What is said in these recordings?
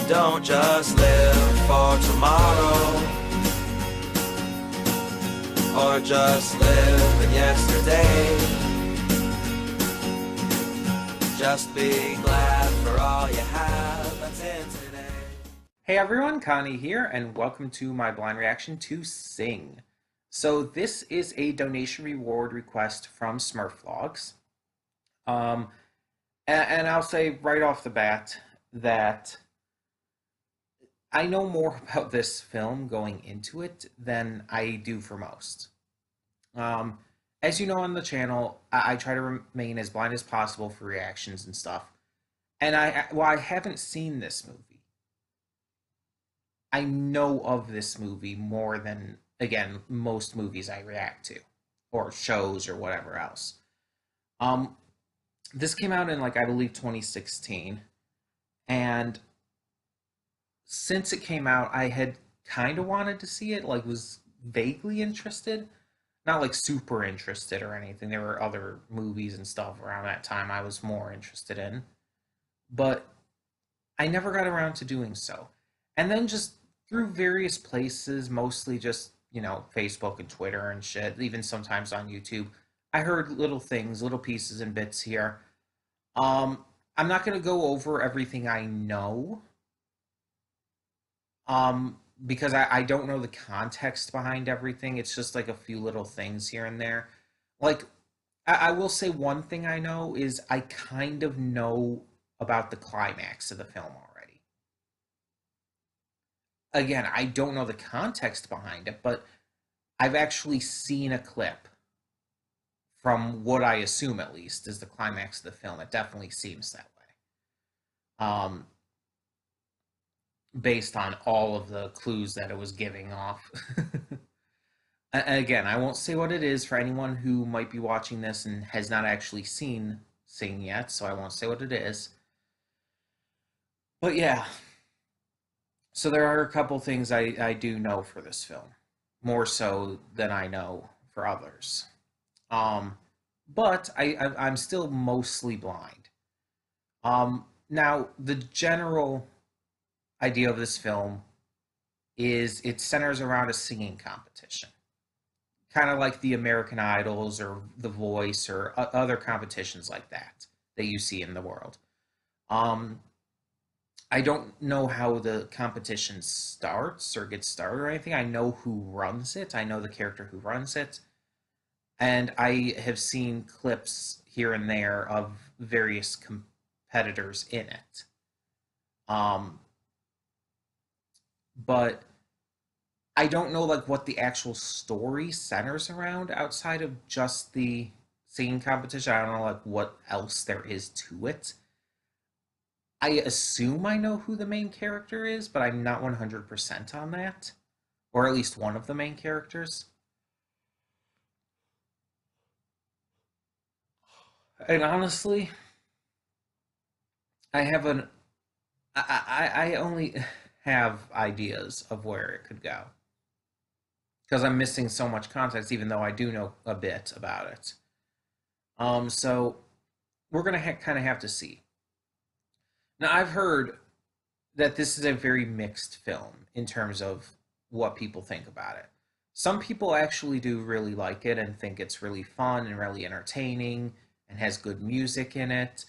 Don't just live for tomorrow, or just live in yesterday. Just be glad for all you have that's in today. Hey everyone, Connie here, and welcome to my blind reaction to Sing. So this is a donation reward request from Smurflogs. And I'll say right off the bat that I know more about this film going into it than I do for most. Um, as you know on the channel, I try to remain as blind as possible for reactions and stuff. And I haven't seen this movie. I know of this movie more than, again, most movies I react to, or shows, or whatever else. Um, this came out in, like, I believe 2016, and since it came out, I had kind of wanted to see it, like, was vaguely interested. Not like super interested or anything. There were other movies and stuff around that time I was more interested in, but I never got around to doing so. And then just through various places, mostly just, Facebook and Twitter and shit, even sometimes on YouTube, I heard little things, little pieces and bits here. I'm not going to go over everything I know, because I don't know the context behind everything. It's just like a few little things here and there. Like, I will say one thing I know is I kind of know about the climax of the film already. Again, I don't know the context behind it, but I've actually seen a clip from what I assume, at least, is the climax of the film. It definitely seems that way. Based on all of the clues that it was giving off. Again, I won't say what it is for anyone who might be watching this and has not actually seen Sing yet, so I won't say what it is. But yeah, so there are a couple things I do know for this film, more so than I know for others. But I'm still mostly blind. Now, the general idea of this film is it centers around a singing competition, kind of like the American Idols or The Voice or other competitions like that you see in the world. I don't know how the competition starts or gets started or anything. I know who runs it. I know the character who runs it. And I have seen clips here and there of various competitors in it. But I don't know, like, what the actual story centers around outside of just the singing competition. I don't know, like, what else there is to it. I assume I know who the main character is, but I'm not 100% on that. Or at least one of the main characters. And honestly, I have an I only have ideas of where it could go because I'm missing so much context, even though I do know a bit about it. So we're gonna kind of have to see. Now, I've heard that this is a very mixed film in terms of what people think about it. Some people actually do really like it and think it's really fun and really entertaining and has good music in it,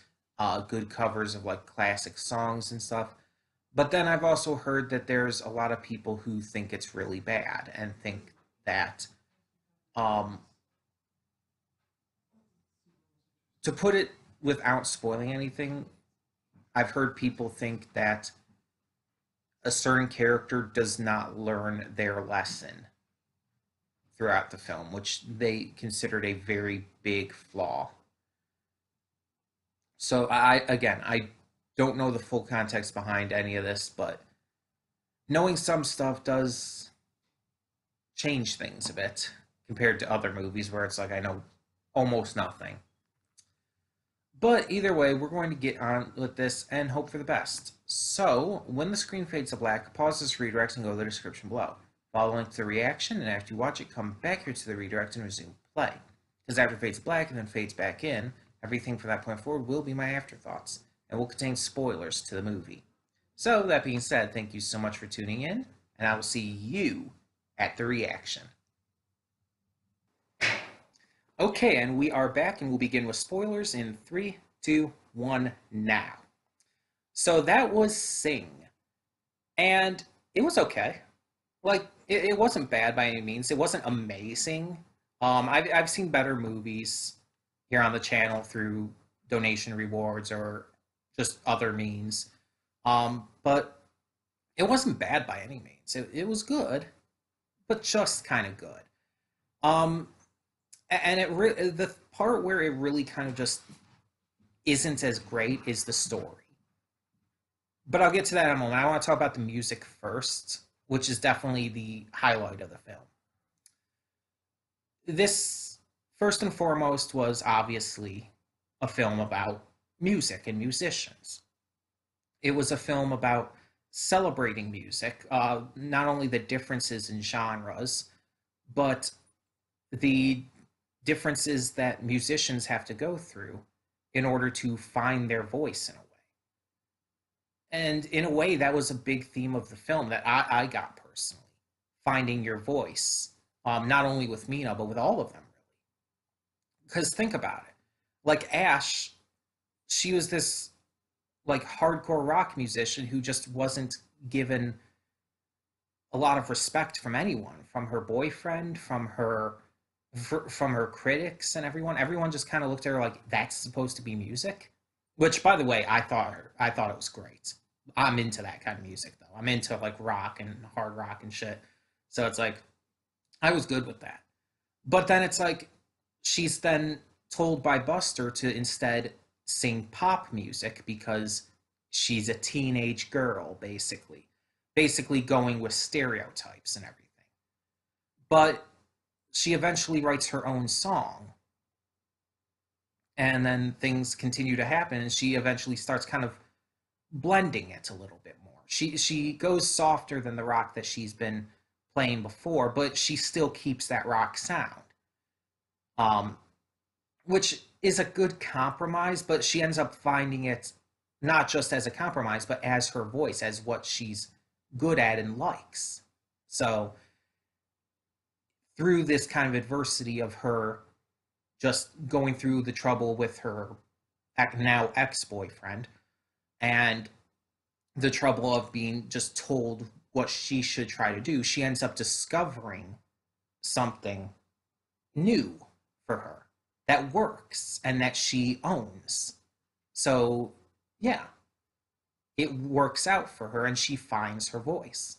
good covers of like classic songs and stuff. But then I've also heard that there's a lot of people who think it's really bad and think that, um, to put it without spoiling anything, I've heard people think that a certain character does not learn their lesson throughout the film, which they considered a very big flaw. So I don't know the full context behind any of this, but knowing some stuff does change things a bit compared to other movies where it's like I know almost nothing. But either way, we're going to get on with this and hope for the best. So, when the screen fades to black, pause this redirect and go to the description below. Follow the link to the reaction, and after you watch it, come back here to the redirect and resume play. Because after it fades to black and then fades back in, everything from that point forward will be my afterthoughts, and will contain spoilers to the movie. So, that being said, thank you so much for tuning in, and I will see you at the reaction. Okay, and we are back, and we'll begin with spoilers in three, two, one, now. So, that was Sing, and it was okay. Like, it wasn't bad by any means, it wasn't amazing. I've seen better movies here on the channel through donation rewards or just other means. But it wasn't bad by any means. It was good, but just kind of good. Um, and the part where it really kind of just isn't as great is the story. But I'll get to that in a moment. I want to talk about the music first, which is definitely the highlight of the film. This, first and foremost, was obviously a film about music and musicians. It was a film about celebrating music, not only the differences in genres, but the differences that musicians have to go through in order to find their voice in a way. And in a way, that was a big theme of the film that I got personally, finding your voice, not only with Mina, but with all of them, really. Because think about it. Like Ash, she was this like hardcore rock musician who just wasn't given a lot of respect from anyone, from her boyfriend, from her critics and everyone. Everyone just kind of looked at her like that's supposed to be music, which by the way, I thought it was great. I'm into that kind of music though. I'm into like rock and hard rock and shit. So it's like I was good with that. But then it's like she's then told by Buster to instead sing pop music because she's a teenage girl, basically. Basically going with stereotypes and everything. But she eventually writes her own song. And then things continue to happen, and she eventually starts kind of blending it a little bit more. She goes softer than the rock that she's been playing before, but she still keeps that rock sound. Um, which is a good compromise, but she ends up finding it not just as a compromise, but as her voice, as what she's good at and likes. So, through this kind of adversity of her just going through the trouble with her now ex boyfriend and the trouble of being just told what she should try to do, she ends up discovering something new for her that works and that she owns. So, yeah, it works out for her and she finds her voice.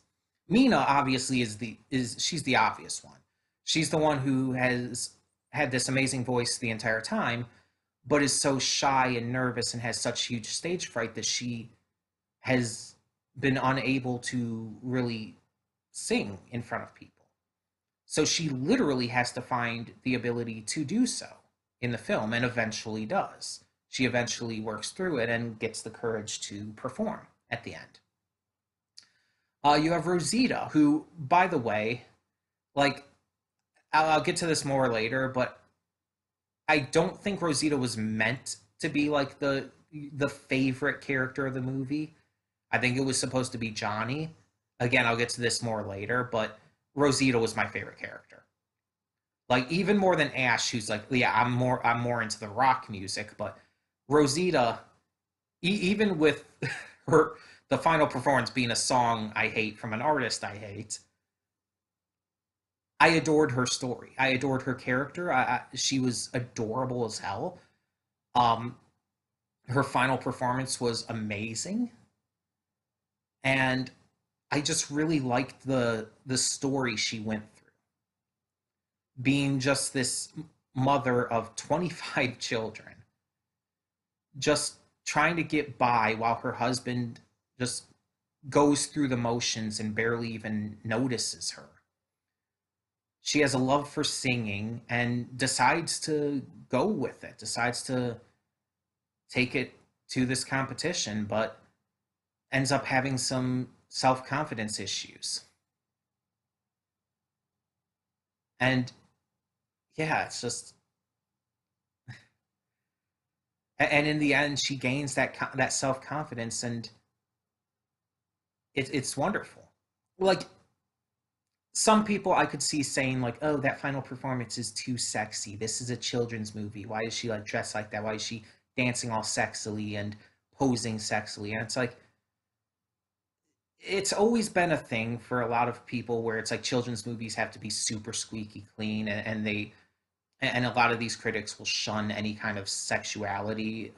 Mina obviously is she's the obvious one. She's the one who has had this amazing voice the entire time, but is so shy and nervous and has such huge stage fright that she has been unable to really sing in front of people. So she literally has to find the ability to do so in the film and eventually does. She eventually works through it and gets the courage to perform at the end. You have Rosita, who, by the way, like, I'll get to this more later, but I don't think Rosita was meant to be like the favorite character of the movie. I think it was supposed to be Johnny. Again, I'll get to this more later, but Rosita was my favorite character. Like even more than Ash, who's like, yeah, I'm more into the rock music, but Rosita, even with her the final performance being a song I hate from an artist I hate, I adored her story. I adored her character. She was adorable as hell. Um, Her final performance was amazing, and I just really liked the story she went through. Being just this mother of 25 children, just trying to get by while her husband just goes through the motions and barely even notices her. She has a love for singing and decides to go with it, decides to take it to this competition, but ends up having some self confidence issues. And yeah, it's just, and in the end, she gains that self confidence and it's wonderful. Like some people I could see saying like, "Oh, that final performance is too sexy. This is a children's movie. Why is she like dressed like that? Why is she dancing all sexily and posing sexily?" And it's like it's always been a thing for a lot of people where it's like children's movies have to be super squeaky clean, and they and a lot of these critics will shun any kind of sexuality.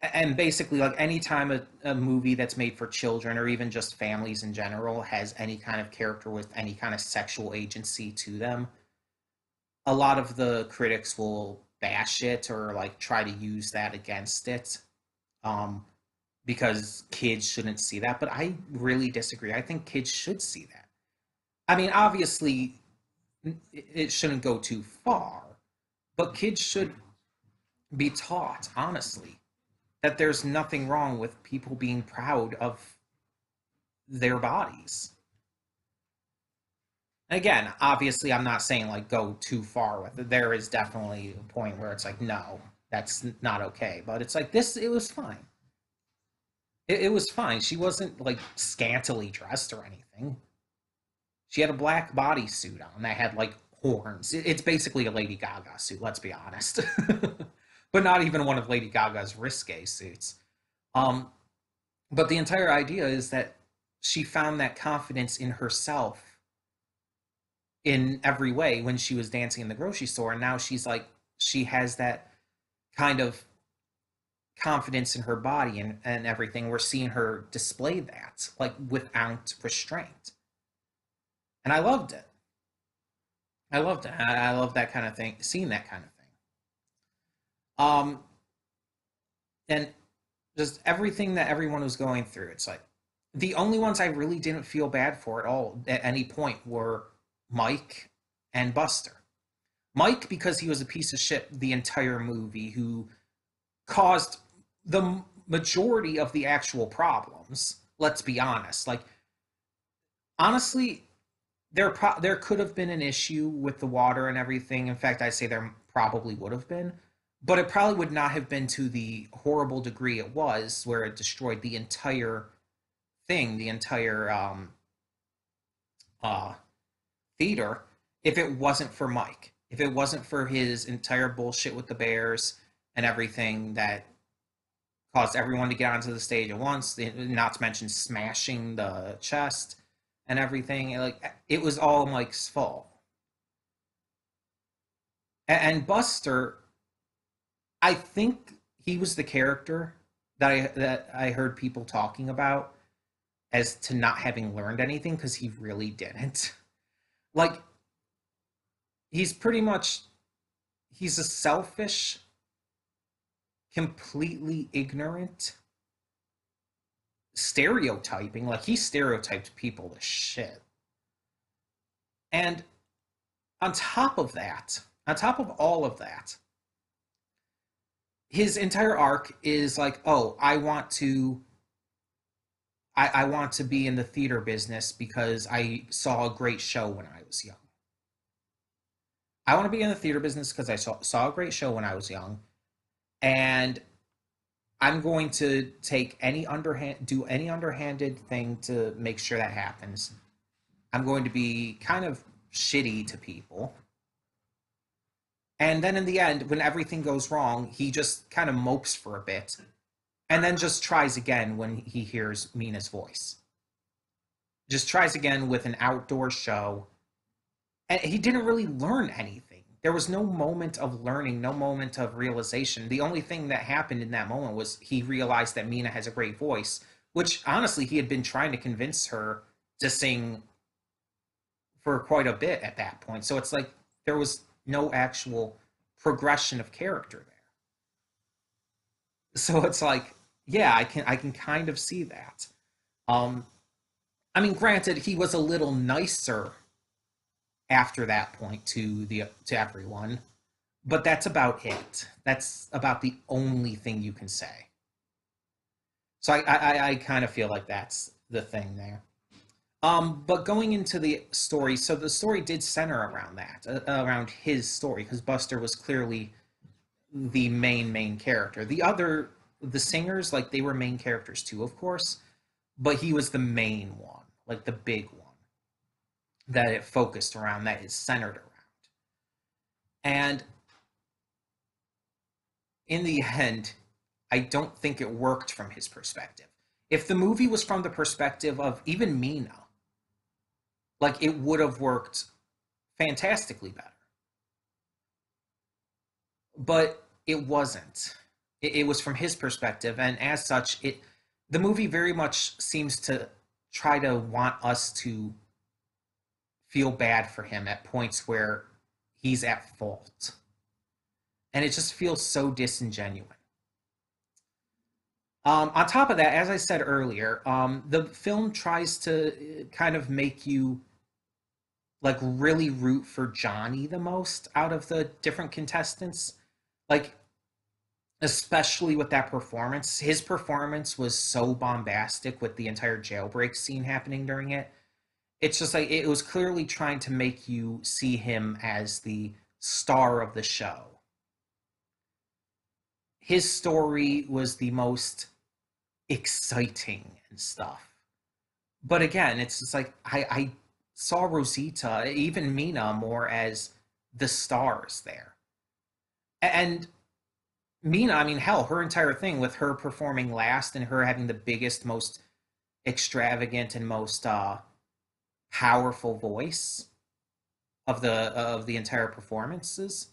And basically, like anytime a movie that's made for children or even just families in general has any kind of character with any kind of sexual agency to them, a lot of the critics will bash it or like try to use that against it. Um, because kids shouldn't see that. But I really disagree. I think kids should see that. I mean, obviously, it shouldn't go too far, but kids should be taught, honestly, that there's nothing wrong with people being proud of their bodies. Again, obviously, I'm not saying like go too far with it. There is definitely a point where it's like, no, that's not okay. But it's like this, it was fine. It was fine. She wasn't like scantily dressed or anything. She had a black bodysuit on that had like horns. It's basically a Lady Gaga suit, let's be honest. But not even one of Lady Gaga's risque suits. Um, but the entire idea is that she found that confidence in herself in every way when she was dancing in the grocery store. And now she's like, she has that kind of confidence in her body and everything. We're seeing her display that, like without restraint. And I loved it. I loved it. I love that kind of thing, seeing that kind of thing. Um, and just everything that everyone was going through. It's like the only ones I really didn't feel bad for at all at any point were Mike and Buster. Mike, because he was a piece of shit the entire movie, who caused the majority of the actual problems. Let's be honest. Like honestly, there could have been an issue with the water and everything. In fact, I say there probably would have been, but it probably would not have been to the horrible degree it was, where it destroyed the entire thing, the entire uh, theater, if it wasn't for Mike, if it wasn't for his entire bullshit with the Bears and everything that caused everyone to get onto the stage at once, not to mention smashing the chest and everything. Like it was all Mike's fault. And Buster, I think he was the character that I heard people talking about as to not having learned anything because he really didn't. Like he's pretty much he's a selfish, completely ignorant stereotyping. Like he stereotyped people to shit. And on top of that, on top of all of that, his entire arc is like, oh, I want to be in the theater business because I saw a great show when I was young. I want to be in the theater business because I saw a great show when I was young, and I'm going to take do any underhanded thing to make sure that happens. I'm going to be kind of shitty to people. And then in the end, when everything goes wrong, he just kind of mopes for a bit and then just tries again when he hears Mina's voice. Just tries again with an outdoor show. And he didn't really learn anything. There was no moment of learning, no moment of realization. The only thing that happened in that moment was he realized that Mina has a great voice, which honestly he had been trying to convince her to sing for quite a bit at that point. So it's like there was no actual progression of character there. So it's like, yeah, I can kind of see that. Um, I mean, granted, he was a little nicer after that point to everyone, but that's about it. That's about the only thing you can say. So I kind of feel like that's the thing there. But going into the story, so the story did center around that, around his story, because Buster was clearly the main character. The singers, like they were main characters too, of course, but he was the main one, like the big one that it focused around, that is centered around. And in the end, I don't think it worked from his perspective. If the movie was from the perspective of even Mina, like it would have worked fantastically better. But it wasn't. It was from his perspective, and as such, it the movie very much seems to try to want us to feel bad for him at points where he's at fault, and it just feels so disingenuous. On top of that, as I said earlier, the film tries to kind of make you like really root for Johnny the most out of the different contestants. Like, especially with that performance. His performance was so bombastic with the entire jailbreak scene happening during it. It's just like it was clearly trying to make you see him as the star of the show. His story was the most exciting and stuff. But again, it's just like I saw Rosita, even Mina, more as the stars there. And Mina, I mean, hell, her entire thing with her performing last and her having the biggest, most extravagant and most powerful voice of the entire performances,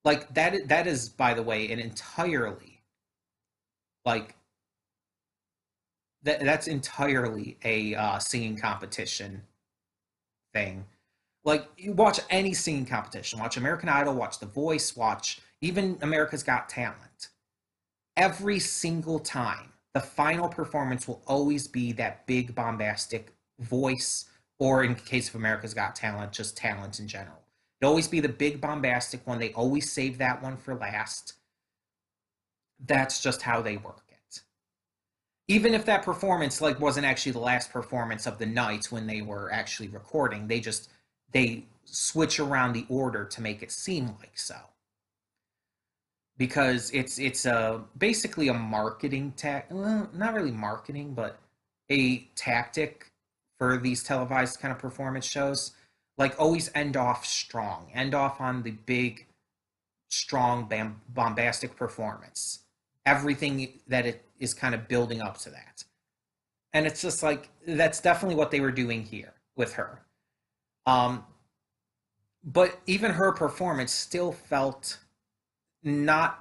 like that is, by the way, an entirely like that's entirely a singing competition thing. Like, you watch any singing competition, watch American Idol, watch The Voice, watch even America's Got Talent. Every single time, the final performance will always be that big bombastic voice, or in case of America's Got Talent, just talent in general. It'll always be the big bombastic one. They always save that one for last. That's just how they work it. Even if that performance like wasn't actually the last performance of the night when they were actually recording, they switch around the order to make it seem like so, because it's a basically a marketing well, not really marketing, but a tactic for these televised kind of performance shows. Like, always end off strong, end off on the big, strong, bombastic performance. Everything that it is kind of building up to that, and it's just like that's definitely what they were doing here with her. Um, but even her performance still felt not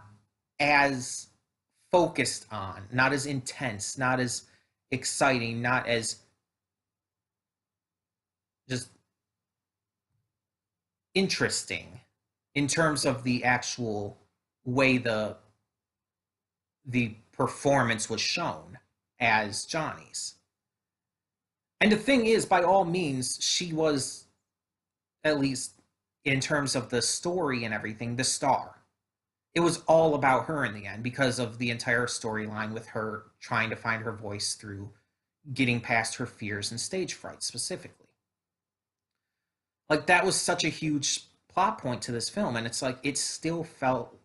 as focused on, not as intense, not as exciting, not as just interesting in terms of the actual way the performance was shown as Johnny's. And the thing is, by all means, she was, at least in terms of the story and everything, the star. It was all about her in the end because of the entire storyline with her trying to find her voice through getting past her fears and stage fright specifically. Like, that was such a huge plot point to this film, and it's like it still felt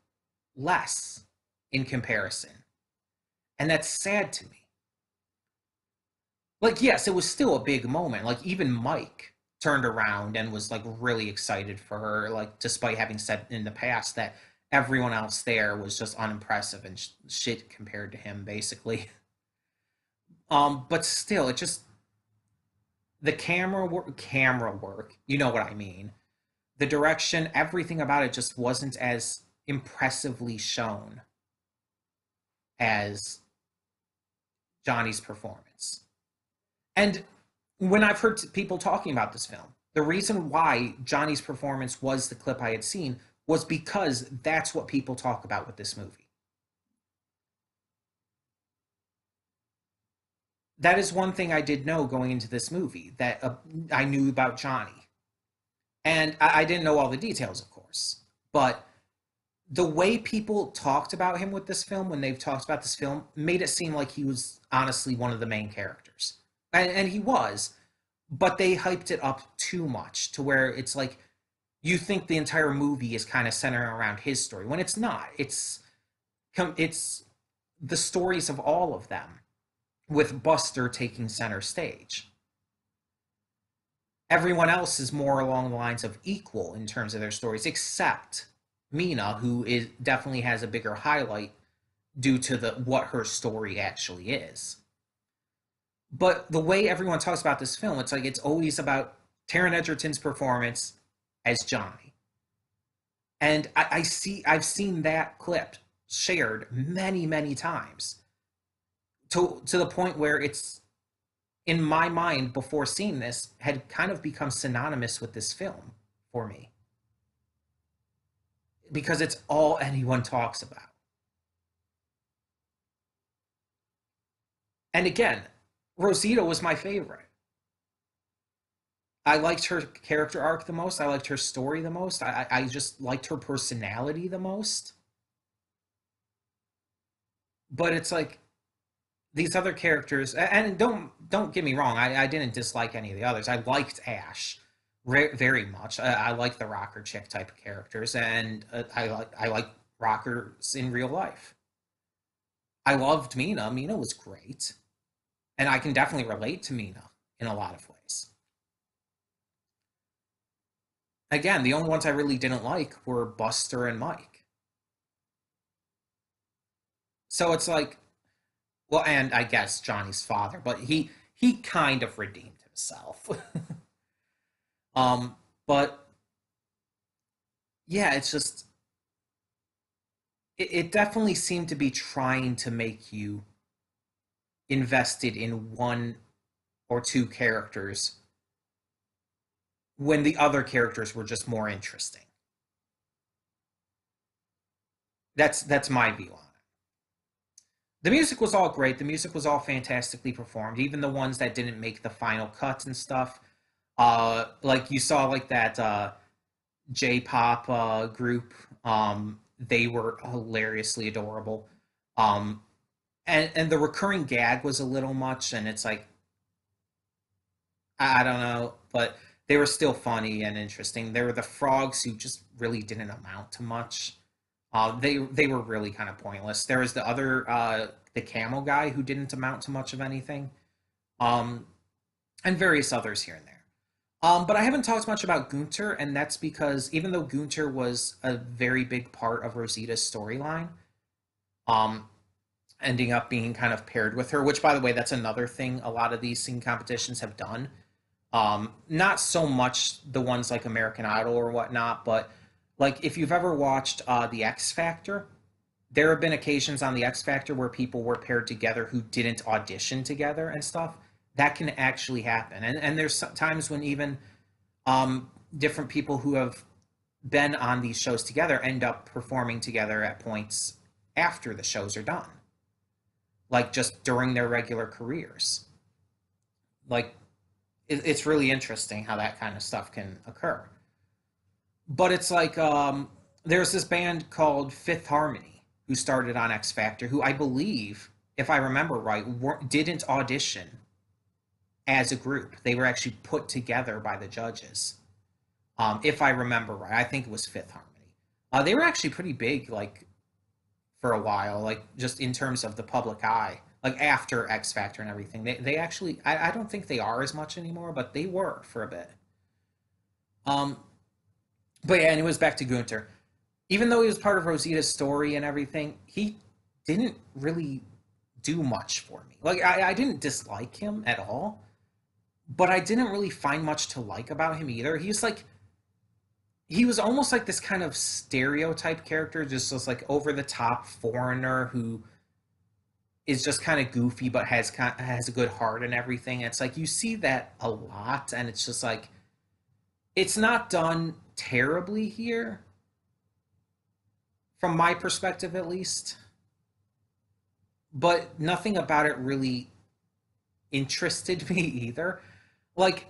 less in comparison. And that's sad to me. Like, yes, it was still a big moment. Like, even Mike turned around and was like really excited for her, like, despite having said in the past that everyone else there was just unimpressive and shit compared to him, basically. But still, it just the camera work, you know what I mean. The direction, everything about it just wasn't as impressively shown as Johnny's performance. And when I've heard people talking about this film, the reason why Johnny's performance was the clip I had seen was because that's what people talk about with this movie. That is one thing I did know going into this movie, that I knew about Johnny. And I didn't know all the details, of course. But the way people talked about him with this film, when they've talked about this film, made it seem like he was honestly one of the main characters. And he was, but they hyped it up too much to where it's like you think the entire movie is kind of centering around his story when it's not. It's the stories of all of them. with Buster taking center stage. Everyone else is more along the lines of equal in terms of their stories, except Mina, who is definitely has a bigger highlight due to the what her story actually is. But the way everyone talks about this film, it's like it's always about Taron Egerton's performance as Johnny. And I've seen that clip shared many, many times to the point where it's in my mind before seeing this had kind of become synonymous with this film for me because it's all anyone talks about. And again, Rosita was my favorite. I liked her character arc the most. I liked her story the most. I just liked her personality the most. But it's like these other characters, and don't get me wrong, I didn't dislike any of the others. I liked Ash very much. I like the rocker chick type of characters, and I like rockers in real life. I loved Mina. Mina was great, and I can definitely relate to Mina in a lot of ways. Again, the only ones I really didn't like were Buster and Mike. So it's like, well, and I guess Johnny's father, but he kind of redeemed himself. um, but yeah, it's just it definitely seemed to be trying to make you invested in one or two characters when the other characters were just more interesting. That's my view on it. The music was all great. The music was all fantastically performed. Even the ones that didn't make the final cut and stuff. Like you saw, like that J-pop group. They were hilariously adorable. Um, and the recurring gag was a little much, and it's like I don't know, but they were still funny and interesting. There were the frogs who just really didn't amount to much. They were really kind of pointless. There was the other the camel guy who didn't amount to much of anything, um, and various others here and there. But I haven't talked much about Gunter, and that's because even though Gunter was a very big part of Rosita's storyline, um, ending up being kind of paired with her, which, by the way, that's another thing a lot of these singing competitions have done. Not so much the ones like American Idol or whatnot, but like if you've ever watched the X Factor, there have been occasions on the X Factor where people were paired together who didn't audition together and stuff. That can actually happen, and there's times when even different people who have been on these shows together end up performing together at points after the shows are done, like just during their regular careers. Like it's really interesting how that kind of stuff can occur. But it's like there's this band called Fifth Harmony who started on X Factor, who I believe, if I remember right, didn't audition as a group. They were actually put together by the judges. If I remember right, I think it was Fifth Harmony. They were actually pretty big, like for a while, like just in terms of the public eye, like after X Factor and everything. They actually, I don't think they are as much anymore, but they were for a bit. Um, but yeah, and it was back to Gunter. Even though he was part of Rosita's story and everything, he didn't really do much for me. Like I didn't dislike him at all, but I didn't really find much to like about him either. He was almost like this kind of stereotype character, just this like over the top foreigner who is just kind of goofy but has a good heart and everything. It's like you see that a lot, and it's just like it's not done terribly here, from my perspective at least. But nothing about it really interested me either. Like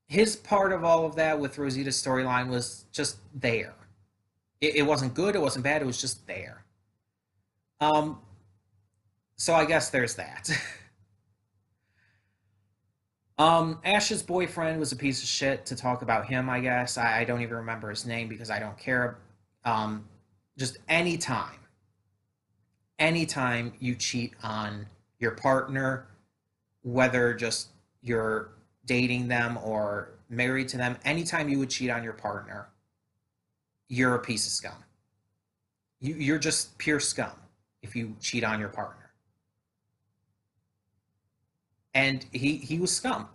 his part of all of that with Rosita's storyline was just there. It wasn't good, it wasn't bad, it was just there. Um, so I guess there's that. Ash's boyfriend was a piece of shit to talk about him, I guess. I don't even remember his name because I don't care. Um, just anytime you cheat on your partner, whether just you're dating them or married to them, anytime you would cheat on your partner, you're a piece of scum. You're just pure scum if you cheat on your partner. And he was scum.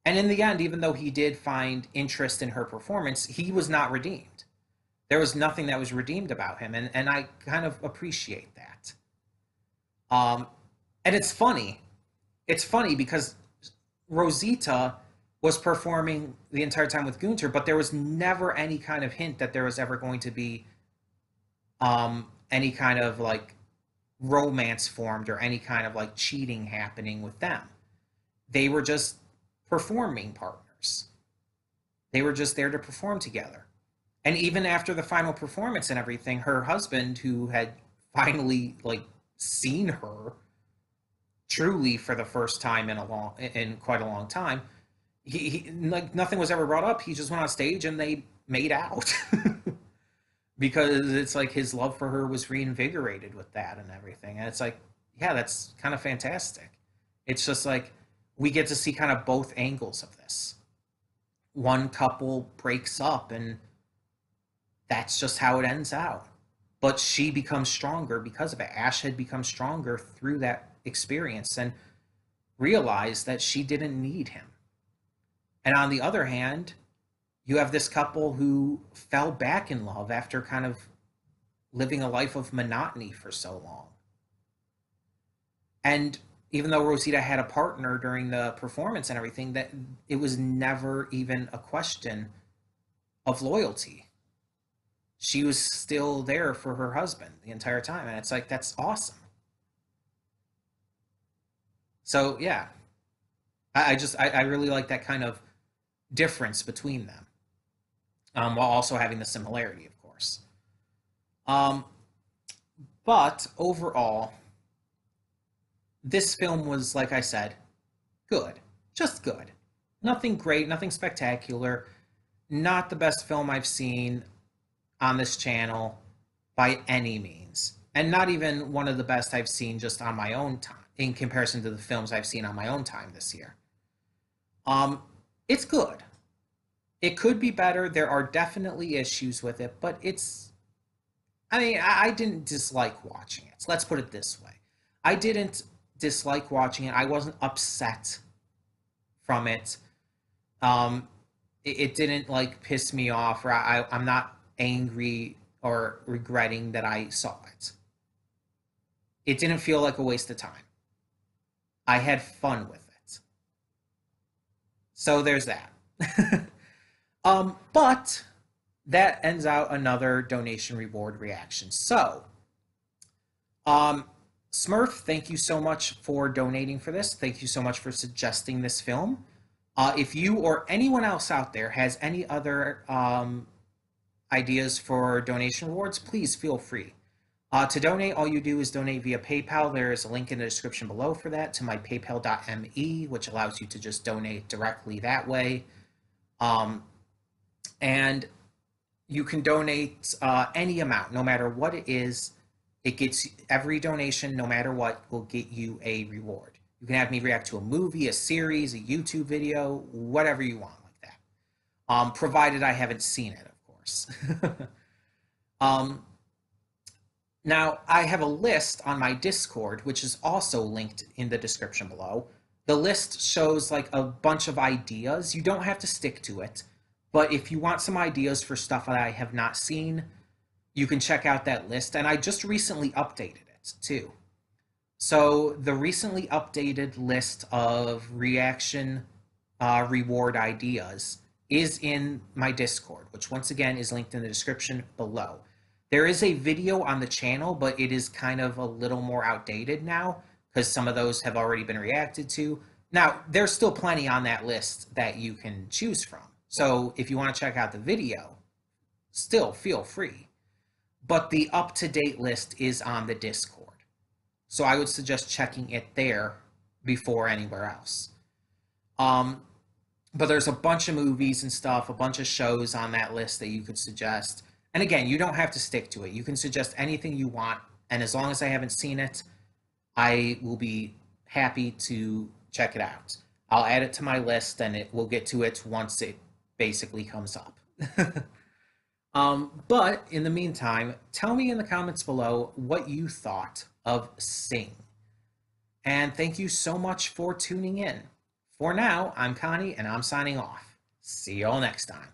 And in the end, even though he did find interest in her performance, he was not redeemed. There was nothing that was redeemed about him, and I kind of appreciate that. Um, and it's funny. It's funny because Rosita was performing the entire time with Gunter, but there was never any kind of hint that there was ever going to be any kind of like romance formed or any kind of like cheating happening with them. They were just performing partners. They were just there to perform together. And even after the final performance and everything, her husband, who had finally like seen her truly for the first time in quite a long time, he like nothing was ever brought up. He just went on stage and they made out. Because it's like his love for her was reinvigorated with that and everything. And it's like, yeah, that's kind of fantastic. It's just like we get to see kind of both angles of this. One couple breaks up and that's just how it ends out. But she becomes stronger because of it. Ash had become stronger through that experience and realized that she didn't need him. And on the other hand, you have this couple who fell back in love after kind of living a life of monotony for so long. And even though Rosita had a partner during the performance and everything, that it was never even a question of loyalty. She was still there for her husband the entire time. And it's like, that's awesome. So yeah, I really like that kind of difference between them, while also having the similarity, of course. Um, but overall, this film was, like I said, good, just good. Nothing great, nothing spectacular. Not the best film I've seen on this channel by any means, and not even one of the best I've seen just on my own time in comparison to the films I've seen on my own time this year. Um, it's good. It could be better. There are definitely issues with it, but I mean, I didn't dislike watching it. So let's put it this way. I didn't dislike watching it. I wasn't upset from it. Um, it didn't like piss me off, or I'm not angry or regretting that I saw it. It didn't feel like a waste of time. I had fun with it. So there's that. But that ends out another donation reward reaction. So, Smurf, thank you so much for donating for this. Thank you so much for suggesting this film. If you or anyone else out there has any other ideas for donation rewards, please feel free. To donate, all you do is donate via PayPal. There is a link in the description below for that to my paypal.me, which allows you to just donate directly that way. And you can donate any amount, no matter what it is. It gets every donation, no matter what, will get you a reward. You can have me react to a movie, a series, a YouTube video, whatever you want like that. Provided I haven't seen it, of course. Now, I have a list on my Discord, which is also linked in the description below. The list shows like a bunch of ideas. You don't have to stick to it, but if you want some ideas for stuff that I have not seen, you can check out that list. And I just recently updated it too. So the recently updated list of reaction reward ideas is in my Discord, which once again is linked in the description below. There is a video on the channel, but it is kind of a little more outdated now because some of those have already been reacted to. Now, there's still plenty on that list that you can choose from. So if you want to check out the video, still feel free. But the up-to-date list is on the Discord. So I would suggest checking it there before anywhere else. But there's a bunch of movies and stuff, a bunch of shows on that list that you could suggest. And again, you don't have to stick to it. You can suggest anything you want. And as long as I haven't seen it, I will be happy to check it out. I'll add it to my list, and we'll get to it once it basically comes up. But in the meantime, tell me in the comments below what you thought of Sing. And thank you so much for tuning in. For now, I'm Connie, and I'm signing off. See y'all next time.